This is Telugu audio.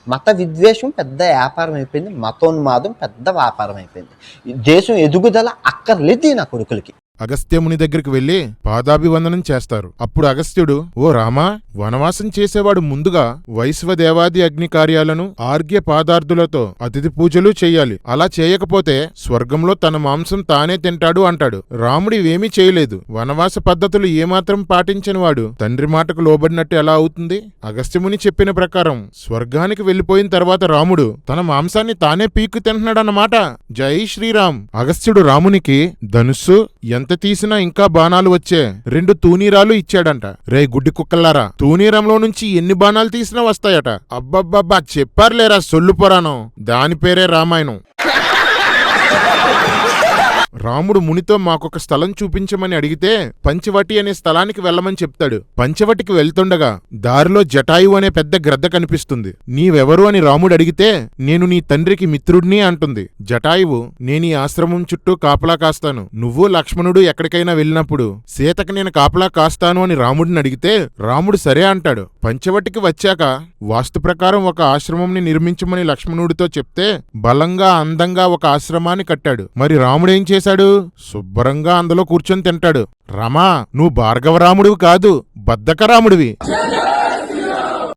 మత విద్వేషం పెద్ద వ్యాపారం అయిపోయింది, మతోన్మాదం పెద్ద వ్యాపారం అయిపోయింది. దేశం ఎదుగుదల అక్కర్లేదు నా కొడుకులకి. అగస్త్యముని దగ్గరికి వెళ్లి పాదాభివందనం చేస్తారు. అప్పుడు అగస్త్యుడు, ఓ రామా, వనవాసం చేసేవాడు ముందుగా వైశ్వదేవాది అగ్ని కార్యాలను ఆర్ఘ్య పాదార్థులతో అతిథి పూజలు చెయ్యాలి. అలా చేయకపోతే స్వర్గంలో తన మాంసం తానే తింటాడు అంటాడు. రాముడు ఇవేమీ చేయలేదు. వనవాస పద్ధతులు ఏమాత్రం పాటించని వాడు తండ్రి మాటకు లోబడినట్టు ఎలా అవుతుంది? అగస్త్యముని చెప్పిన ప్రకారం స్వర్గానికి వెళ్లిపోయిన తర్వాత రాముడు తన మాంసాన్ని తానే పీక్కు తింటున్నాడన్నమాట. జై శ్రీరామ్. అగస్త్యుడు రామునికి ధనుస్సు, ఎంత తీసినా ఇంకా బాణాలు వచ్చే 2 తూనీరాలు ఇచ్చాడంట. రే గుడ్డి కుక్కల్లారా, తూనీరంలో నుంచి ఎన్ని బాణాలు తీసినా వస్తాయట. అబ్బబ్బబ్బా, చెప్పారులేరా సొల్లు పురాణం. దాని పేరే రామాయణం. రాముడు మునితో మాకొక స్థలం చూపించమని అడిగితే పంచవటి అనే స్థలానికి వెళ్ళమని చెప్తాడు. పంచవటికి వెళ్తుండగా దారిలో జటాయువు అనే పెద్ద గ్రద్ద కనిపిస్తుంది. నీవెవరు అని రాముడు అడిగితే నేను నీ తండ్రికి మిత్రుడిని అంటుంది. జటాయువు, నేను ఈ ఆశ్రమం చుట్టూ కాపలా కాస్తాను. నువ్వు లక్ష్మణుడు ఎక్కడికైనా వెళ్ళినప్పుడు సీతకి నేను కాపలా కాస్తాను అని రాముడిని అడిగితే రాముడు సరే అంటాడు. పంచవటికి వచ్చాక వాస్తు ప్రకారం ఒక ఆశ్రమంని నిర్మించమని లక్ష్మణుడితో చెప్తే బలంగా అందంగా ఒక ఆశ్రమాన్ని కట్టాడు. మరి రాముడేం చేశాడు? శుభ్రంగా అందులో కూర్చొని తింటాడు. రమా, నువ్వు భార్గవరాముడివి కాదు, బద్ధకరాముడివి.